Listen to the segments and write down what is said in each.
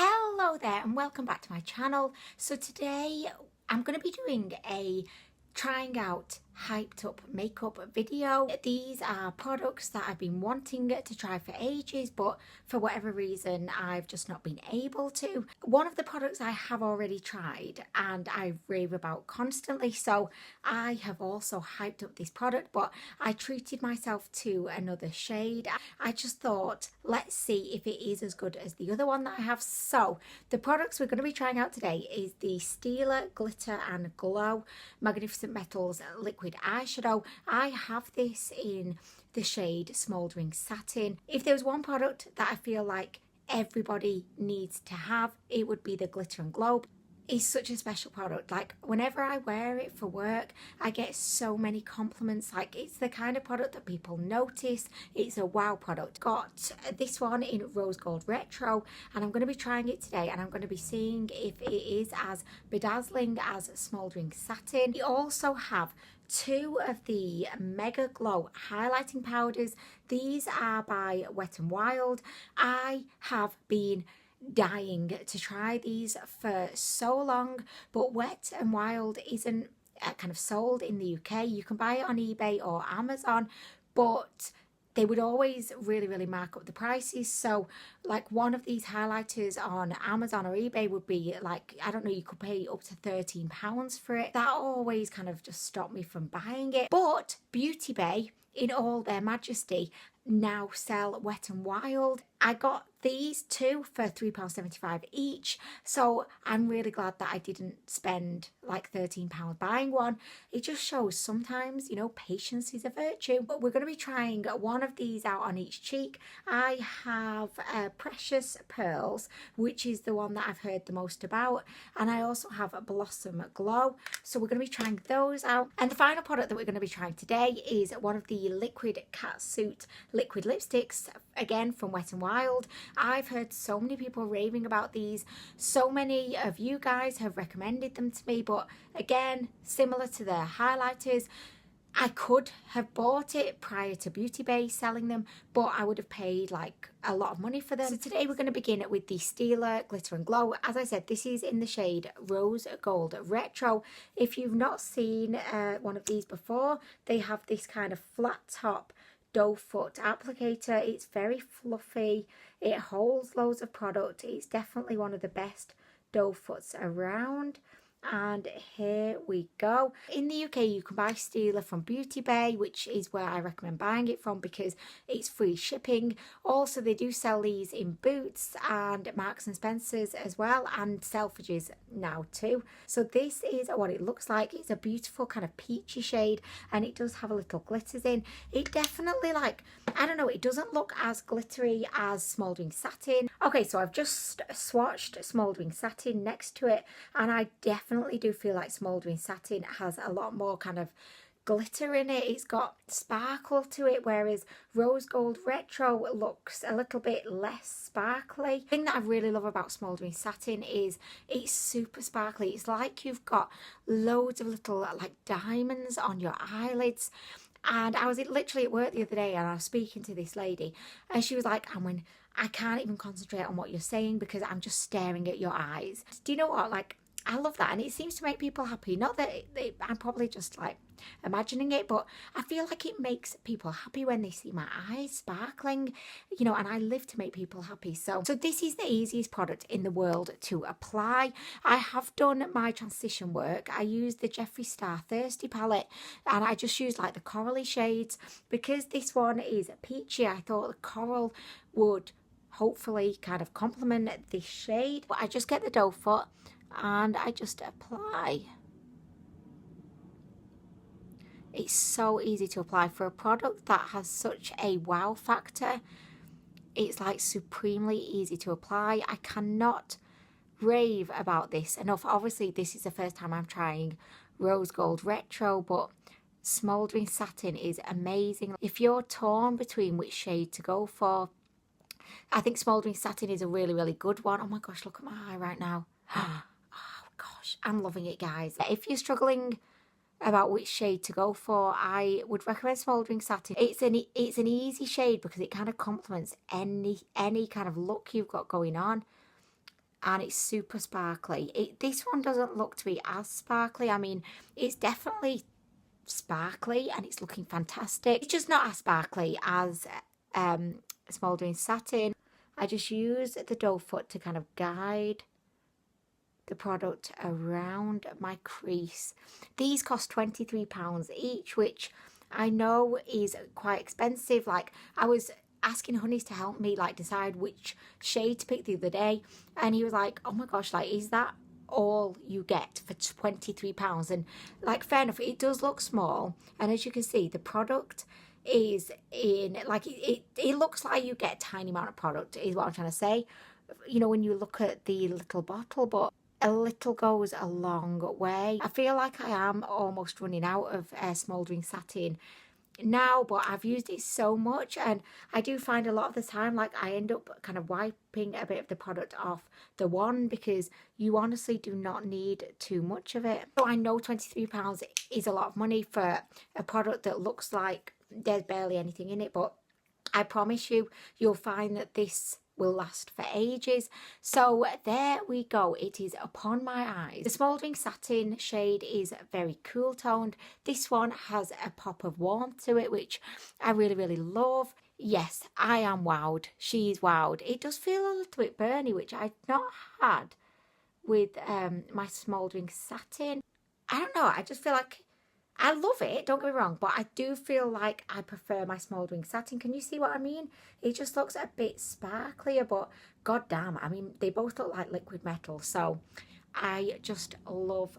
Hello there and welcome back to my channel. So today I'm going to be doing a trying out hyped up makeup video. These are products that I've been wanting to try for ages, but for whatever reason I've just not been able to. One of the products I have already tried and I rave about constantly, so I have also hyped up this product, but I treated myself to another shade. I just thought, let's see if it is as good as the other one that I have. So the products we're going to be trying out today is the Stila Glitter and Glow Magnificent Metals Liquid Eyeshadow. I have this in the shade Smouldering Satin. If there was one product that I feel like everybody needs to have, it would be the Glitter and Glow. It's such a special product. Like, whenever I wear it for work, I get so many compliments. Like, it's the kind of product that people notice. It's a wow product. Got this one in Rose Gold Retro, and I'm going to be trying it today, and I'm going to be seeing if it is as bedazzling as Smouldering Satin. We also have two of the Mega Glow highlighting powders. These are by Wet n Wild. I have been dying to try these for so long, but Wet n Wild isn't kind of sold in the UK. You can buy it on eBay or Amazon, but they would always really mark up the prices. So like one of these highlighters on Amazon or eBay would be like, I don't know, you could pay up to £13 for it. That always kind of just stopped me from buying it. But Beauty Bay, in all their majesty, now sell Wet n Wild. I got these two for £3.75 each, so I'm really glad that I didn't spend like £13 buying one. It just shows sometimes, you know, patience is a virtue. But we're going to be trying one of these out on each cheek. I have Precious Pearls, which is the one that I've heard the most about, and I also have a Blossom Glow, so we're going to be trying those out. And the final product that we're going to be trying today is one of the liquid catsuit liquid lipsticks, again from Wet n Wild. I've heard so many people raving about these. So many of you guys have recommended them to me, but again, similar to their highlighters, I could have bought it prior to Beauty Bay selling them, but I would have paid like a lot of money for them. So today we're going to begin with the Stila Glitter and Glow. As I said, this is in the shade Rose Gold Retro. If you've not seen one of these before, they have this kind of flat top doe foot applicator. It's very fluffy, it holds loads of product. It's definitely one of the best doe foots around. And here we go. In the UK you can buy Stila from Beauty Bay, which is where I recommend buying it from because it's free shipping. Also they do sell these in Boots and Marks and Spencer's as well, and Selfridges now too. So this is what it looks like. It's a beautiful kind of peachy shade, and it does have a little glitters in. It definitely, like, I don't know, it doesn't look as glittery as Smouldering Satin. Okay, so I've just swatched Smouldering Satin next to it, and I definitely do feel like Smouldering Satin has a lot more kind of glitter in it. It's got sparkle to it, whereas Rose Gold Retro looks a little bit less sparkly. The thing that I really love about Smouldering Satin is it's super sparkly. It's like you've got loads of little like diamonds on your eyelids. And I was literally at work the other day and I was speaking to this lady and she was like, Anwen, I can't even concentrate on what you're saying because I'm just staring at your eyes. Do you know what? Like, I love that, and it seems to make people happy. Not that I'm probably just like imagining it, but I feel like it makes people happy when they see my eyes sparkling, you know, and I live to make people happy. So this is the easiest product in the world to apply. I have done my transition work. I used the Jeffree Star Thirsty palette, and I just used like the corally shades. Because this one is peachy, I thought the coral would hopefully kind of complement this shade. But I just get the doe foot and I just apply. It's so easy to apply for a product that has such a wow factor. It's like supremely easy to apply. I cannot rave about this enough. Obviously this is the first time I'm trying Rose Gold Retro, but Smouldering Satin is amazing. If you're torn between which shade to go for, I think Smouldering Satin is a really good one. Oh my gosh, look at my eye right now. I'm loving it, guys. If you're struggling about which shade to go for, I would recommend Smouldering Satin. It's an easy shade because it kind of complements any kind of look you've got going on. and it's super sparkly. This one doesn't look to be as sparkly. I mean, it's definitely sparkly and it's looking fantastic. It's just not as sparkly as Smouldering Satin. I just use the doe foot to kind of guide the product around my crease. These cost £23 each, which I know is quite expensive. Like, I was asking Honeys to help me like decide which shade to pick the other day, and he was like, oh my gosh, like, is that all you get for £23? And like, fair enough, it does look small, and as you can see, the product is in, like, it looks like you get a tiny amount of product is what I'm trying to say, you know, when you look at the little bottle, but a little goes a long way. I feel like I am almost running out of Smouldering Satin now, but I've used it so much, and I do find a lot of the time, like, I end up kind of wiping a bit of the product off the wand because you honestly do not need too much of it. So I know £23 is a lot of money for a product that looks like there's barely anything in it, but I promise you, you'll find that this will last for ages. So there we go, it is upon my eyes. The Smouldering Satin shade is very cool toned. This one has a pop of warmth to it, which I really love. Yes, I am wowed. She's wowed. It does feel a little bit burny, which I've not had with my Smouldering Satin. I don't know, I just feel like I love it, don't get me wrong, but I do feel like I prefer my Smouldering Satin. Can you see what I mean? It just looks a bit sparklier, but goddamn, I mean, they both look like liquid metal. So I just love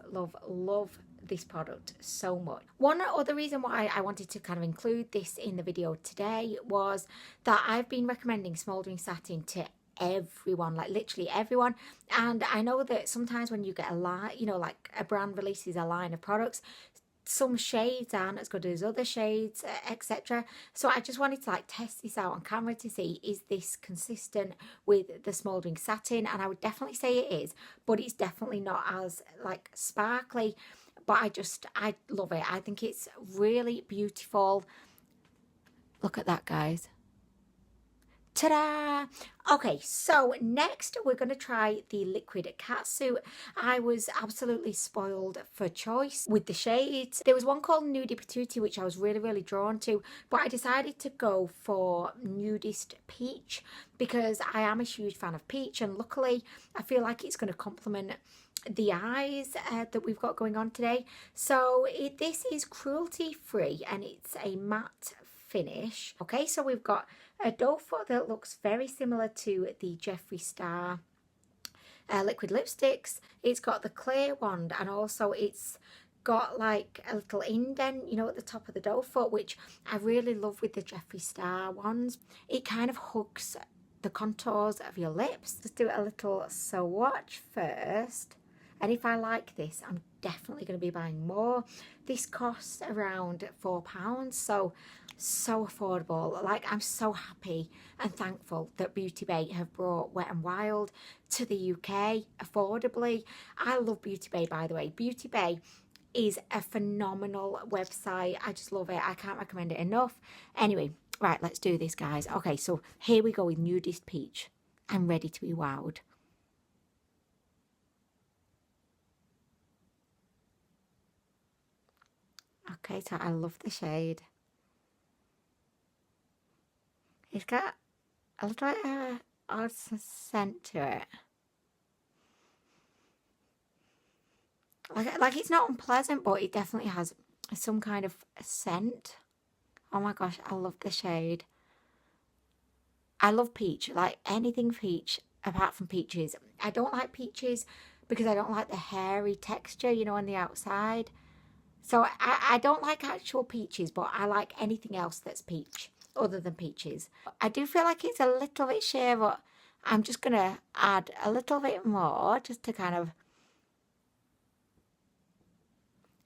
this product so much. One other reason why I wanted to kind of include this in the video today was that I've been recommending Smouldering Satin to everyone, like literally everyone, and I know that sometimes when you get a line, you know, like a brand releases a line of products, some shades aren't as good as other shades, etc. So I just wanted to like test this out on camera to see, is this consistent with the Smouldering Satin? And I would definitely say it is, but it's definitely not as like sparkly. But I love it. I think it's really beautiful. Look at that, guys. Ta-da! Okay, so next we're going to try the liquid catsuit. I was absolutely spoiled for choice with the shades. There was one called Nudist, which I was really drawn to, but I decided to go for Nudist Peach because I am a huge fan of peach, and luckily I feel like it's going to complement the eyes that we've got going on today. So this is cruelty free and it's a matte finish. Okay, so we've got a doe foot that looks very similar to the Jeffree Star liquid lipsticks. It's got the clear wand, and also it's got like a little indent, you know, at the top of the doe foot, which I really love with the Jeffree Star ones. It kind of hugs the contours of your lips. Just do a little swatch first. And if I like this, I'm definitely going to be buying more. This costs around £4, so affordable. Like, I'm so happy and thankful that Beauty Bay have brought Wet n Wild to the UK affordably. I love Beauty Bay, by the way. Beauty Bay is a phenomenal website. I just love it. I can't recommend it enough. Anyway, right, let's do this, guys. Okay, so here we go with Nudist Peach. I'm ready to be wowed. Okay, so I love the shade. It's got a little bit of odd scent to it. Like it's not unpleasant, but it definitely has some kind of scent. Oh my gosh, I love the shade. I love peach, like anything peach apart from peaches. I don't like peaches because I don't like the hairy texture, you know, on the outside. So I don't like actual peaches, but I like anything else that's peach other than peaches. I do feel like it's a little bit sheer, but I'm just going to add a little bit more just to kind of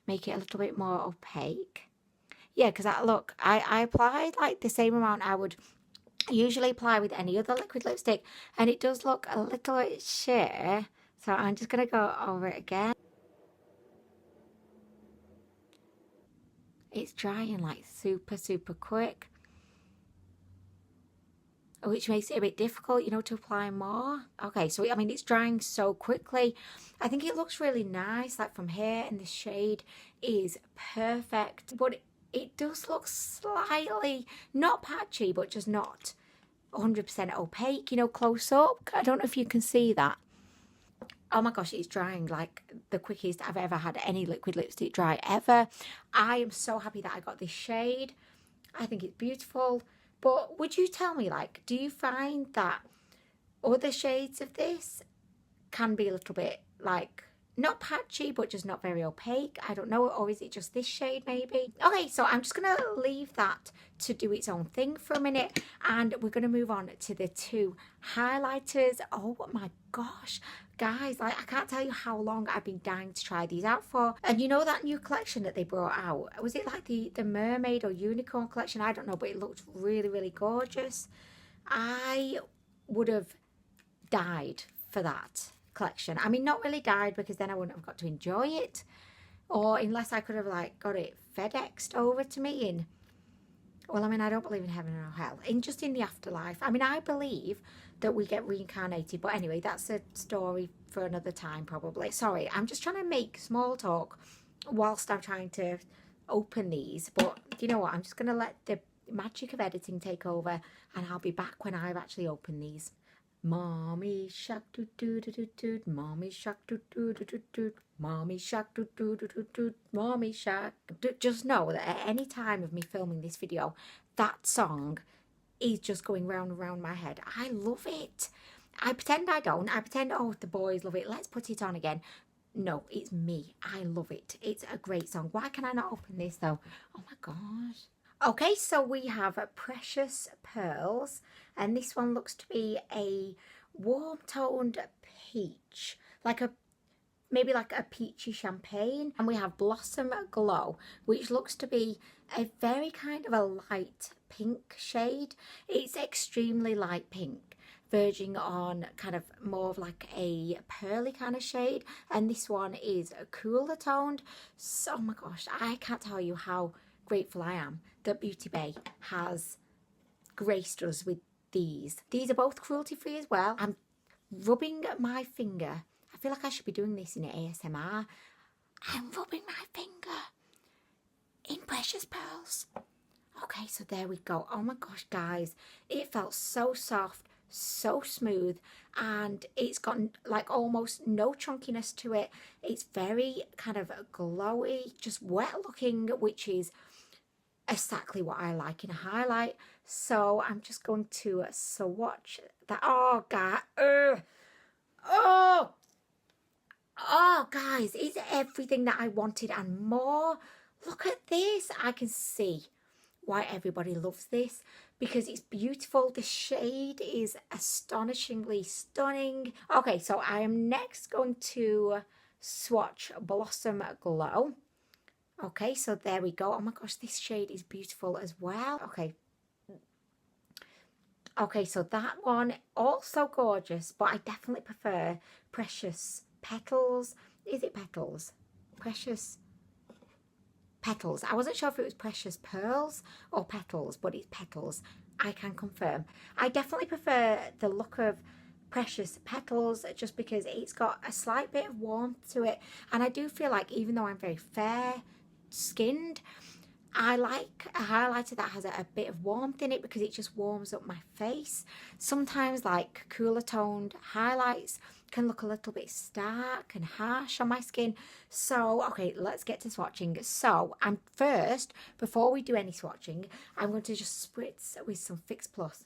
make it a little bit more opaque. Yeah, because look, I applied like the same amount I would usually apply with any other liquid lipstick, and it does look a little bit sheer. So I'm just going to go over it again. It's drying like super quick. which makes it a bit difficult, you know, to apply more. Okay, so I mean, it's drying so quickly. I think it looks really nice, like from here, and the shade is perfect, but it does look slightly, not patchy, but just not 100% opaque, you know, close up. I don't know if you can see that. Oh my gosh, it's drying like the quickest I've ever had any liquid lipstick dry ever. I am so happy that I got this shade. I think it's beautiful. But would you tell me, like, do you find that other shades of this can be a little bit, like, not patchy, but just not very opaque? I don't know. Or is it just this shade maybe? Okay, so I'm just going to leave that to do its own thing for a minute. And we're going to move on to the two highlighters. Oh my gosh. Guys, like, I can't tell you how long I've been dying to try these out for. And you know that new collection that they brought out? Was it like the mermaid or unicorn collection? I don't know, but it looked really, really gorgeous. I would have died for that collection. I mean, not really died, because then I wouldn't have got to enjoy it, or unless I could have like got it FedExed over to me in, well, I mean, I don't believe in heaven or hell, just in the afterlife. I mean, I believe that we get reincarnated, but anyway, that's a story for another time probably. Sorry, I'm just trying to make small talk whilst I'm trying to open these, but you know what, I'm just going to let the magic of editing take over, and I'll be back when I've actually opened these. Mommy shark doo doo doo doo doo, mommy shark doo doo doo doo doo, mommy shark doo doo doo doo doo, mommy shark. Just know that at any time of me filming this video, that song is just going round and round my head. I love it. I pretend I don't. I pretend, oh, the boys love it, let's put it on again. No, it's me. I love it. It's a great song. Why can I not open this though? Oh my gosh. Okay, so we have Precious Pearls, and this one looks to be a warm toned peach, like a maybe like a peachy champagne. And we have Blossom Glow, which looks to be a very kind of a light pink shade. It's extremely light pink, verging on kind of more of like a pearly kind of shade, and this one is a cooler toned. So, oh my gosh, I can't tell you how grateful I am that Beauty Bay has graced us with these. These are both cruelty free as well. I'm rubbing my finger. I feel like I should be doing this in ASMR. I'm rubbing my finger in Precious Pearls. Okay, so there we go. Oh my gosh, guys, it felt so soft, so smooth, and it's got like almost no chunkiness to it. It's very kind of glowy, just wet looking, which is exactly what I like in a highlight. So I'm just going to swatch that. Oh god, oh guys, it's everything that I wanted and more. Look at this. I can see why everybody loves this, because it's beautiful. The shade is astonishingly stunning. Okay, so I am next going to swatch Blossom Glow. Okay, so there we go. Oh my gosh, this shade is beautiful as well. Okay, so that one also gorgeous, but I definitely prefer Precious Petals. Is it Petals? Precious Petals. I wasn't sure if it was Precious Pearls or Petals, but it's Petals. I can confirm. I definitely prefer the look of Precious Petals, just because it's got a slight bit of warmth to it, and I do feel like, even though I'm very fair skinned, I like a highlighter that has a bit of warmth in it, because it just warms up my face. Sometimes like cooler toned highlights can look a little bit stark and harsh on my skin. So okay, let's get to swatching. So I'm first, before we do any swatching, I'm going to just spritz with some Fix Plus.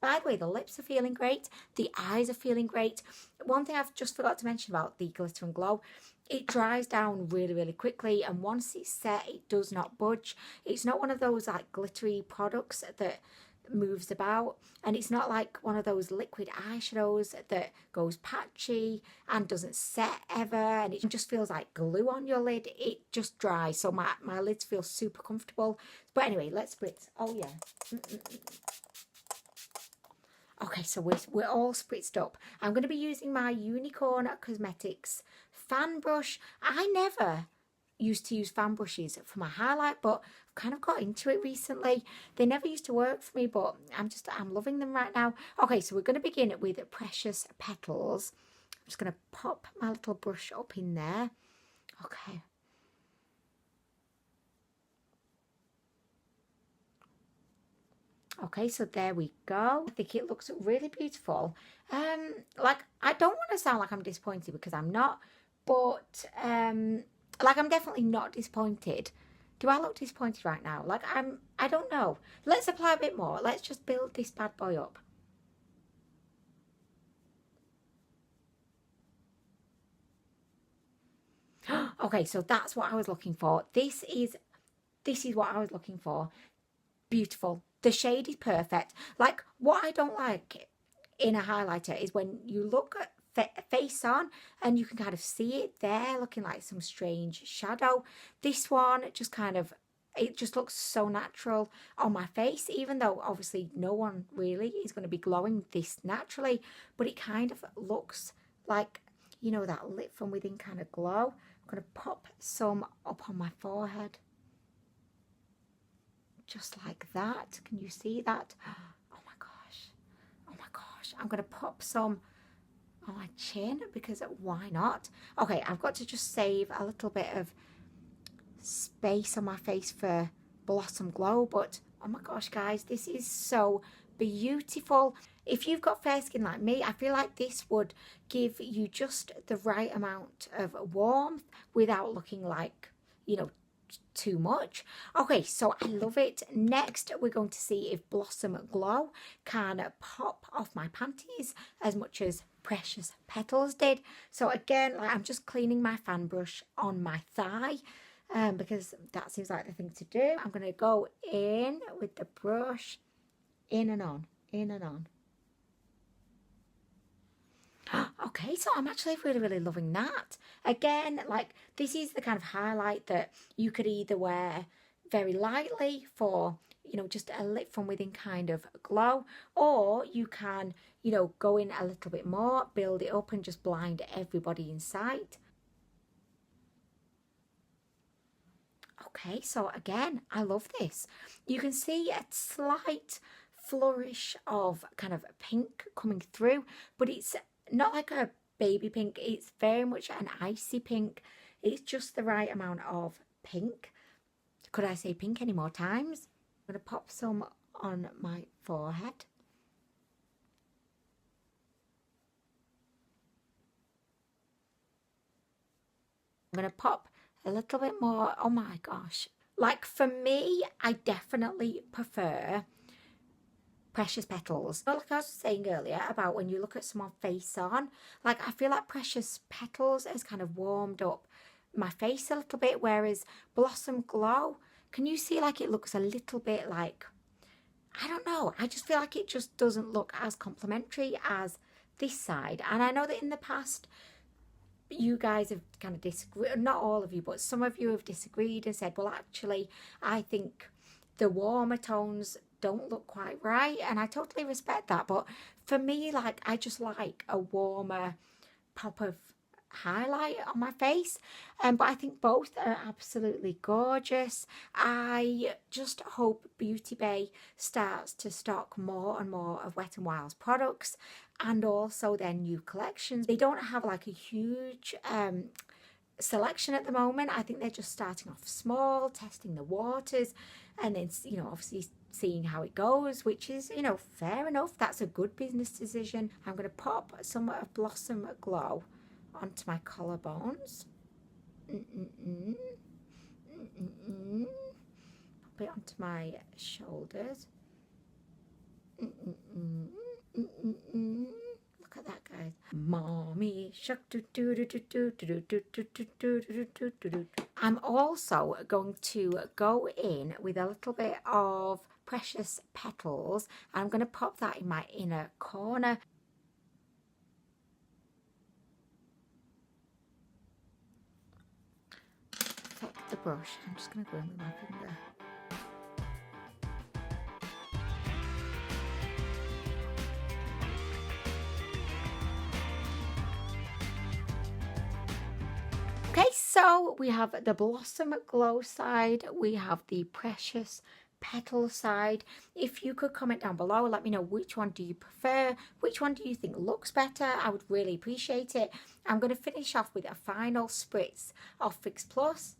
By the way, the lips are feeling great, the eyes are feeling great. One thing I've just forgot to mention about the Glitter and Glow, it dries down really, really quickly, and once it's set, it does not budge. It's not one of those like glittery products that moves about, and it's not like one of those liquid eyeshadows that goes patchy and doesn't set ever, and it just feels like glue on your lid. It just dries, so my lids feel super comfortable. But anyway, let's spritz. Oh yeah. Okay, so we're all spritzed up. I'm going to be using my Unicorn Cosmetics fan brush. I never used to use fan brushes for my highlight, but I've kind of got into it recently. They never used to work for me, but I'm loving them right now. Okay, so we're going to begin with Precious Petals. I'm just going to pop my little brush up in there. Okay. Okay, so there we go. I think it looks really beautiful. Like, I don't want to sound like I'm disappointed, because I'm not, but like, I'm definitely not disappointed. Do I look disappointed right now? Like, I don't know. Let's apply a bit more. Let's just build this bad boy up. Okay, so that's what I was looking for. This is what I was looking for. Beautiful. The shade is perfect. Like, what I don't like in a highlighter is when you look at face on and you can kind of see it there looking like some strange shadow. This one just kind of, it just looks so natural on my face, even though obviously no one really is going to be glowing this naturally, but it kind of looks like, you know, that lit from within kind of glow. I'm going to pop some up on my forehead. Just like that. Can you see that? Oh my gosh. Oh my gosh. I'm going to pop some on my chin, because why not? Okay, I've got to just save a little bit of space on my face for Blossom Glow, but oh my gosh, guys, this is so beautiful. If you've got fair skin like me, I feel like this would give you just the right amount of warmth without looking like, you know, too much. Okay, so I love it. Next, we're going to see if Blossom Glow can pop off my panties as much as Precious Petals did. So again, like, I'm just cleaning my fan brush on my thigh, because that seems like the thing to do. I'm going to go in with the brush, in and on, in and on. Okay, so I'm actually really loving that. Again, like, this is the kind of highlight that you could either wear very lightly for, you know, just a lit from within kind of glow, or you can, you know, go in a little bit more, build it up and just blind everybody in sight. Okay, so again, I love this. You can see a slight flourish of kind of pink coming through, but it's not like a baby pink. It's very much an icy pink. It's just the right amount of pink. Could I say pink any more times? I'm going to pop some on my forehead. I'm going to pop a little bit more. Oh my gosh. Like, for me, I definitely prefer Precious Petals. Like I was saying earlier about when you look at someone face on, like, I feel like Precious Petals has kind of warmed up my face a little bit, whereas Blossom Glow, can you see, like, it looks a little bit like, I don't know, I just feel like it just doesn't look as complimentary as this side. And I know that in the past you guys have kind of disagreed, not all of you, but some of you have disagreed and said, well, actually, I think the warmer tones don't look quite right, and I totally respect that. But for me, like, I just like a warmer pop of highlight on my face, but I think both are absolutely gorgeous. I just hope Beauty Bay starts to stock more and more of Wet n Wild's products, and also their new collections. They don't have like a huge selection at the moment. I think they're just starting off small, testing the waters, and then, you know, obviously seeing how it goes, which is, you know, fair enough. That's a good business decision. I'm going to pop some of Blossom Glow onto my collarbones. Pop it onto my shoulders. Look at that, guys. Mommy shark. I'm also going to go in with a little bit of Precious Petals. I'm going to pop that in my inner corner. Take the brush. I'm just going to go in with my finger. Okay, so So we have the Blossom Glow side, we have the Precious Petal side. If you could comment down below, let me know which one do you prefer, which one do you think looks better. I would really appreciate it. I'm going to finish off with a final spritz of Fix Plus.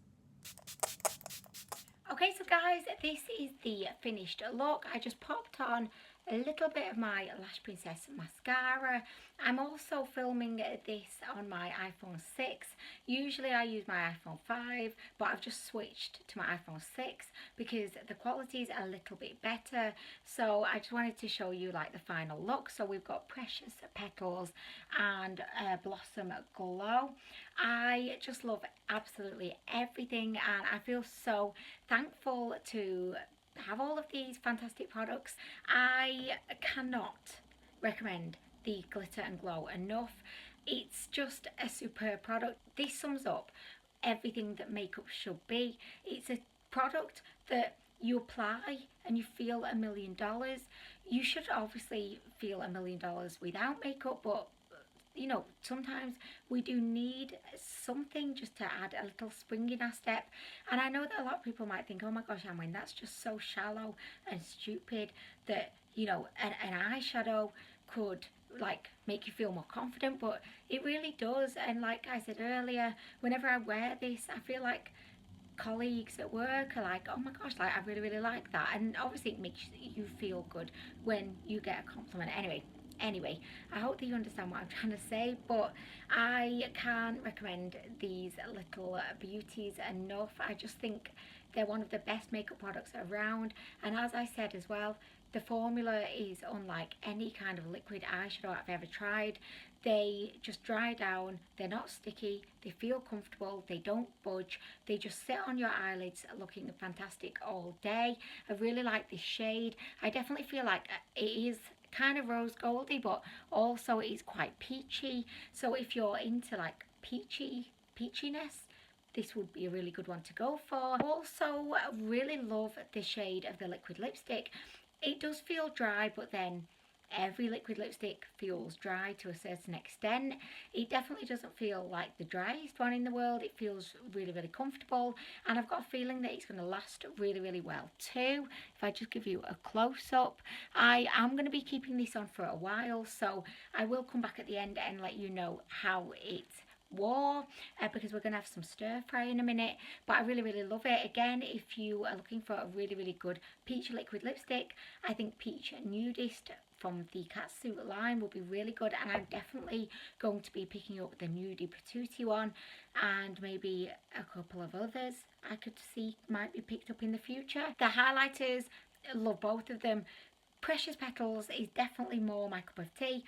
Okay, so guys, this is the finished look. I just popped on a little bit of my Lash Princess mascara. I'm also filming this on my iPhone 6. Usually I use my iPhone 5, but I've just switched to my iPhone 6 because the quality is a little bit better. So I just wanted to show you like the final look. So we've got Precious Petals and Blossom Glow. I just love absolutely everything, and I feel so thankful to have all of these fantastic products. I cannot recommend the Glitter and Glow enough. It's just a superb product. This sums up everything that makeup should be. It's a product that you apply and you feel $1 million. You should obviously feel $1 million without makeup, but you know, sometimes we do need something just to add a little spring in our step. And I know that a lot of people might think, oh my gosh, Anwen, that's just so shallow and stupid that, you know, an eyeshadow could like make you feel more confident, but it really does. And like I said earlier, whenever I wear this, I feel like colleagues at work are like, oh my gosh, like I really like that. And obviously it makes you feel good when you get a compliment. Anyway, I hope that you understand what I'm trying to say, but I can't recommend these little beauties enough. I just think they're one of the best makeup products around, and as I said as well, the formula is unlike any kind of liquid eyeshadow I've ever tried. They just dry down, they're not sticky, they feel comfortable, they don't budge, they just sit on your eyelids looking fantastic all day. I really like this shade. I definitely feel like it is kind of rose goldy, but also it is quite peachy. So if you're into like peachiness, this would be a really good one to go for. Also really love the shade of the liquid lipstick. It does feel dry, but then every liquid lipstick feels dry to a certain extent. It definitely doesn't feel like the driest one in the world. It feels really comfortable, and I've got a feeling that it's going to last really well too. If I just give you a close-up, I am going to be keeping this on for a while, so I will come back at the end and let you know how it wore, because we're going to have some stir fry in a minute. But I really love it. Again, if you are looking for a really good peach liquid lipstick, I think Peach Nudist from the Catsuit line will be really good, and I'm definitely going to be picking up the Nudie Patootie one, and maybe a couple of others I could see might be picked up in the future. The highlighters, love both of them. Precious Petals is definitely more my cup of tea.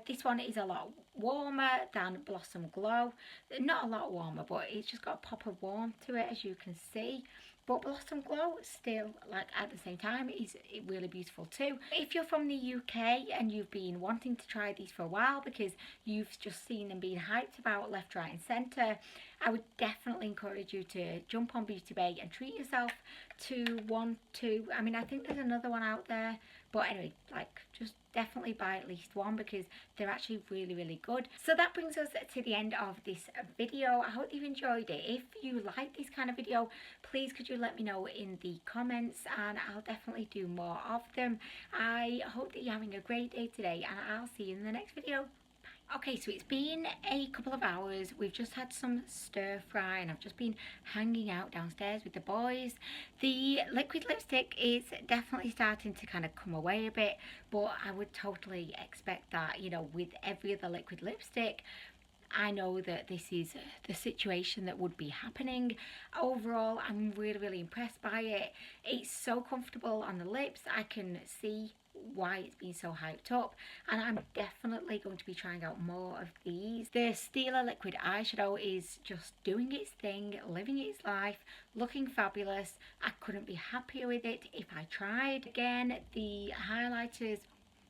This one is a lot warmer than Blossom Glow. Not a lot warmer, but it's just got a pop of warmth to it, as you can see. But Blossom Glow still, like at the same time, is really beautiful too. If you're from the UK and you've been wanting to try these for a while because you've just seen them being hyped about left, right and centre, I would definitely encourage you to jump on Beauty Bay and treat yourself to one, two. I mean, I think there's another one out there, but anyway, like just definitely buy at least one because they're actually really good. So that brings us to the end of this video. I hope you've enjoyed it. If you like this kind of video, please could you let me know in the comments, and I'll definitely do more of them. I hope that you're having a great day today, and I'll see you in the next video. Okay, so it's been a couple of hours. We've just had some stir fry and I've just been hanging out downstairs with the boys. The liquid lipstick is definitely starting to kind of come away a bit, but I would totally expect that, you know, with every other liquid lipstick. I know that this is the situation that would be happening. Overall, I'm really impressed by it. It's so comfortable on the lips. I can see why it's been so hyped up, and I'm definitely going to be trying out more of these. The Stila liquid eyeshadow is just doing its thing, living its life, looking fabulous. I couldn't be happier with it if I tried. Again, the highlighters,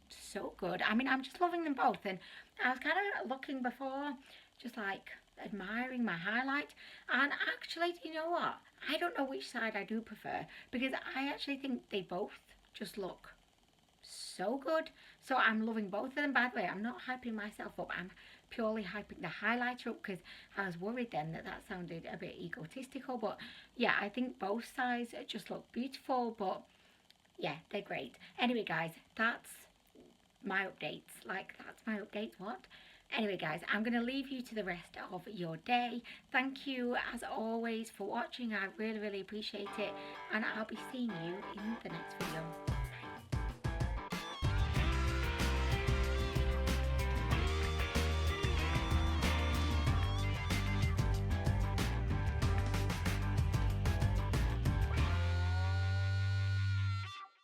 so good. I mean, I'm just loving them both, and I was kind of looking before, just like admiring my highlight, and actually, do you know what? I don't know which side I do prefer, because I actually think they both just look so good. So I'm loving both of them. By the way, I'm not hyping myself up, I'm purely hyping the highlighter up, because I was worried then that that sounded a bit egotistical. But yeah, I think both sides just look beautiful, but yeah, they're great. Anyway guys, that's my updates. Like, that's my updates. What? Anyway guys, I'm going to leave you to the rest of your day. Thank you as always for watching. I really appreciate it, and I'll be seeing you in the next video.